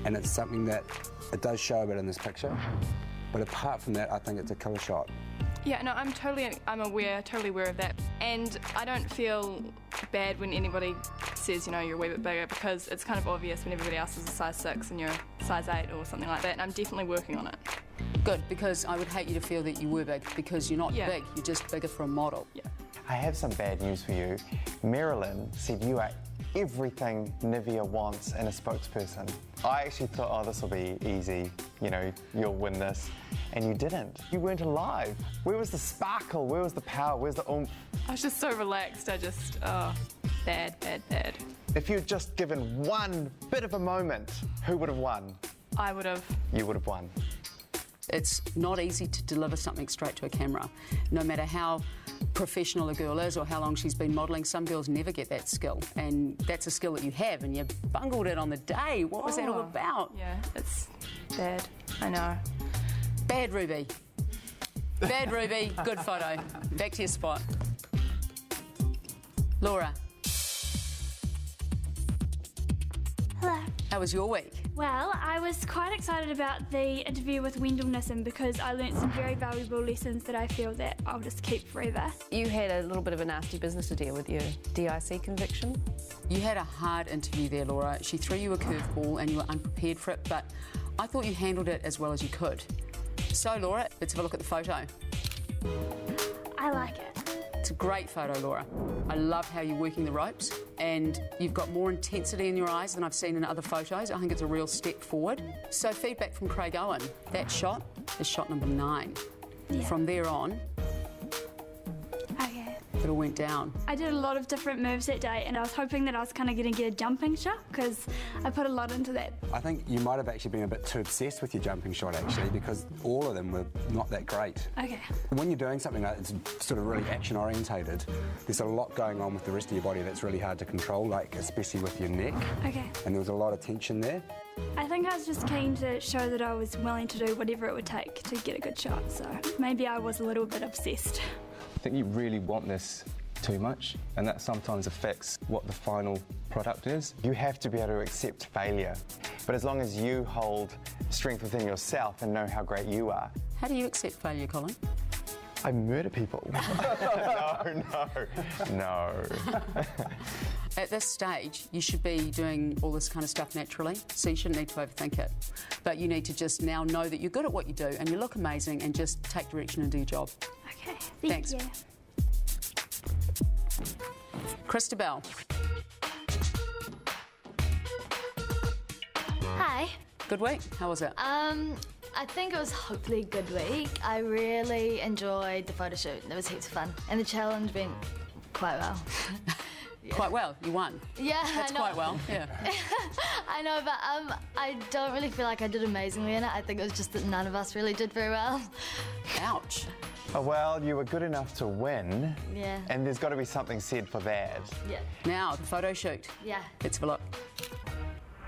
and it's something that it does show a bit in this picture. But apart from that, I think it's a killer shot. Yeah, no, I'm totally aware of that. And I don't feel bad when anybody says, you know, you're a wee bit bigger, because it's kind of obvious when everybody else is a size 6 and you're a size 8 or something like that, and I'm definitely working on it. Good, because I would hate you to feel that you were big, because you're not big, you're just bigger for a model. Yeah. I have some bad news for you. Marilyn said you are everything Nivea wants in a spokesperson. I actually thought, oh, this will be easy, you know, you'll win this. And you didn't. You weren't alive. Where was the sparkle? Where was the power? Where's the oomph? I was just so relaxed. Bad. If you'd just given one bit of a moment, who would have won? I would have. You would have won. It's not easy to deliver something straight to a camera. No matter how professional a girl is or how long she's been modelling, some girls never get that skill. And that's a skill that you have, and you bungled it on the day. What was that all about? Yeah, it's bad. I know. Bad, Ruby. Bad, Ruby. Good photo. Back to your spot. Laura. Hello. How was your week? Well, I was quite excited about the interview with Wendell Nissen because I learnt some very valuable lessons that I feel that I'll just keep forever. You had a little bit of a nasty business to deal with your DIC conviction. You had a hard interview there, Laura. She threw you a curveball and you were unprepared for it, but I thought you handled it as well as you could. So, Laura, let's have a look at the photo. I like it. It's a great photo, Laura. I love how you're working the ropes, and you've got more intensity in your eyes than I've seen in other photos. I think it's a real step forward. So feedback from Craig Owen. That shot is shot number 9. Yeah. From there on, Okay. it all went down. I did a lot of different moves that day and I was hoping that I was kind of going to get a jumping shot because I put a lot into that. I think you might have actually been a bit too obsessed with your jumping shot, actually, because all of them were not that great. Okay. When you're doing something like that's sort of really action-orientated, there's a lot going on with the rest of your body that's really hard to control, like especially with your neck. Okay. And there was a lot of tension there. I think I was just keen to show that I was willing to do whatever it would take to get a good shot, so maybe I was a little bit obsessed. I think you really want this too much, and that sometimes affects what the final product is. You have to be able to accept failure. But as long as you hold strength within yourself and know how great you are. How do you accept failure, Colin? I murder people. No. At this stage, you should be doing all this kind of stuff naturally, so you shouldn't need to overthink it. But you need to just now know that you're good at what you do and you look amazing and just take direction and do your job. Okay, Thanks. you. Christabel. Hi. Good week. How was it? I think it was hopefully a good week. I really enjoyed the photo shoot. It was heaps of fun. And the challenge went quite well. Yeah. Quite well. You won. Yeah, That's I know. quite well. Yeah. I know, but I don't really feel like I did amazingly in it. I think it was just that none of us really did very well. Ouch. Oh, well, you were good enough to win. Yeah. And there's got to be something said for that. Yeah. Now, the photo shoot. Yeah. Let's have a look.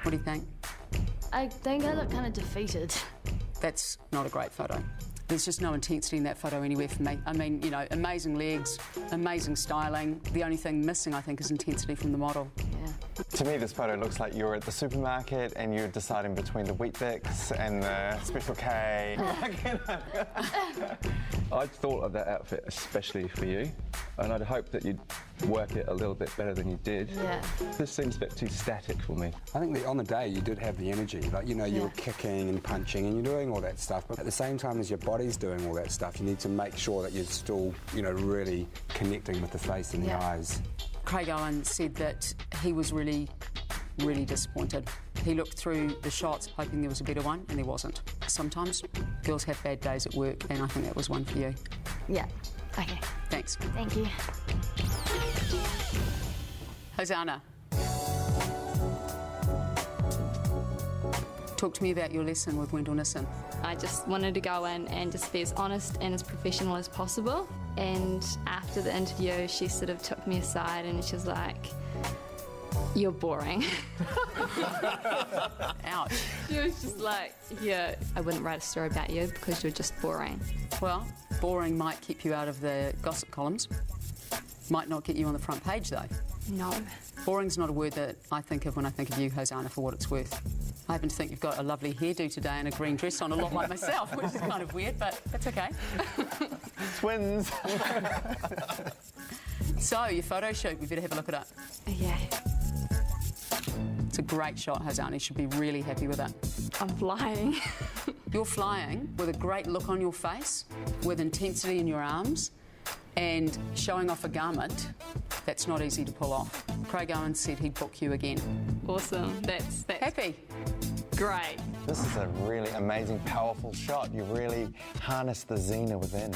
What do you think? I think I look kind of defeated. That's not a great photo. There's just no intensity in that photo anywhere for me. I mean, you know, amazing legs, amazing styling. The only thing missing, I think, is intensity from the model. Yeah. To me, this photo looks like you're at the supermarket and you're deciding between the Weet-Bix and the Special K. I thought of that outfit especially for you, and I'd hoped that you'd work it a little bit better than you did. Yeah. This seems a bit too static for me. I think that on the day you did have the energy, like, you know, you were kicking and punching and you're doing all that stuff, but at the same time as your body's doing all that stuff, you need to make sure that you're still, you know, really connecting with the face and the eyes. Craig Owen said that he was really disappointed. He looked through the shots hoping there was a better one, and there wasn't. Sometimes girls have bad days at work, and I think that was one for you. Yeah. Okay. Thanks. Thank you. Hosanna. Talk to me about your lesson with Wendell Nissen. I just wanted to go in and just be as honest and as professional as possible. And after the interview, she sort of took me aside and she was like, "You're boring." Ouch. She was just like, "Yeah, I wouldn't write a story about you because you're just boring." Well, boring might keep you out of the gossip columns. Might not get you on the front page, though. No. Boring's not a word that I think of when I think of you, Hosanna, for what it's worth. I happen to think you've got a lovely hairdo today and a green dress on, a lot like myself, which is kind of weird, but that's okay. Twins. So, your photo shoot, we better have a look at it. Yeah. It's a great shot, Hosanna. You should be really happy with it. I'm flying. You're flying with a great look on your face, with intensity in your arms, and showing off a garment that's not easy to pull off. Craig Owens said he'd book you again. Awesome. That's Happy? great. This is a really amazing, powerful shot. You really harnessed the Xena within,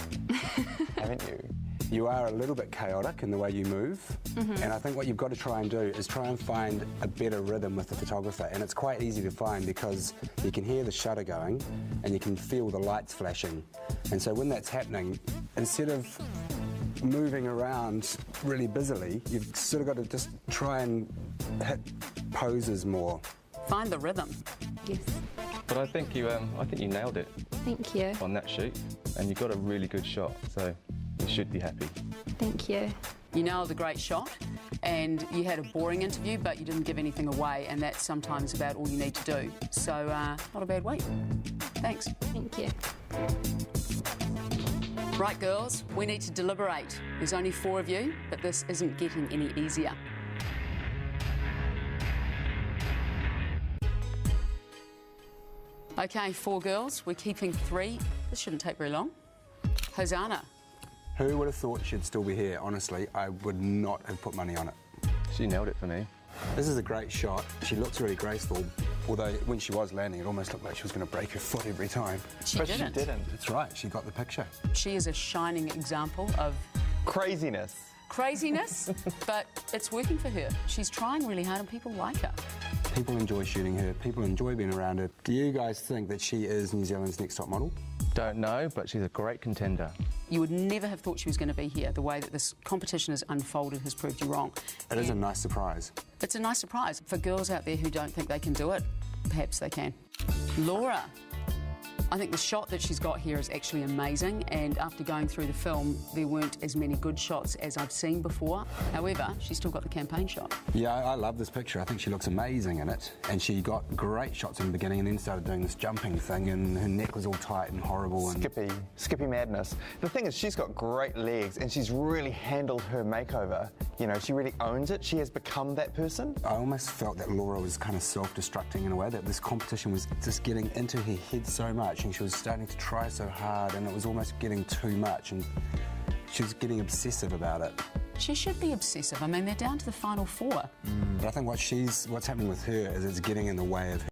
haven't you? You are a little bit chaotic in the way you move, and I think what you've got to try and do is try and find a better rhythm with the photographer, and it's quite easy to find because you can hear the shutter going and you can feel the lights flashing, and so when that's happening, instead of moving around really busily, you've sort of got to just try and hit poses more. Find the rhythm. Yes. But I think you nailed it Thank you. on that shoot, and you got a really good shot, so you should be happy. Thank you. You nailed a great shot, and you had a boring interview, but you didn't give anything away, and that's sometimes about all you need to do. So, not a bad week. Thanks. Thank you. Right, girls, we need to deliberate. There's only 4 of you, but this isn't getting any easier. Okay, 4 girls. We're keeping 3. This shouldn't take very long. Hosanna. Who would have thought she'd still be here? Honestly, I would not have put money on it. She nailed it for me. This is a great shot. She looks really graceful, although when she was landing, it almost looked like she was going to break her foot every time. But She didn't. That's right, she got the picture. She is a shining example of Craziness. craziness, but it's working for her. She's trying really hard and people like her. People enjoy shooting her, people enjoy being around her. Do you guys think that she is New Zealand's next top model? Don't know, but she's a great contender. You would never have thought she was going to be here. The way that this competition has unfolded has proved you wrong. It is a nice surprise. It's a nice surprise. For girls out there who don't think they can do it, perhaps they can. Laura. I think the shot that she's got here is actually amazing, and after going through the film, there weren't as many good shots as I've seen before. However, she's still got the campaign shot. Yeah, I love this picture. I think she looks amazing in it. And she got great shots in the beginning and then started doing this jumping thing, and her neck was all tight and horrible. And Skippy madness. The thing is, she's got great legs and she's really handled her makeover. You know, she really owns it. She has become that person. I almost felt that Laura was kind of self-destructing in a way, that this competition was just getting into her head so much, and she was starting to try so hard, and it was almost getting too much, and she was getting obsessive about it. She should be obsessive. I mean, they're down to the final 4. But I think what's happening with her is it's getting in the way of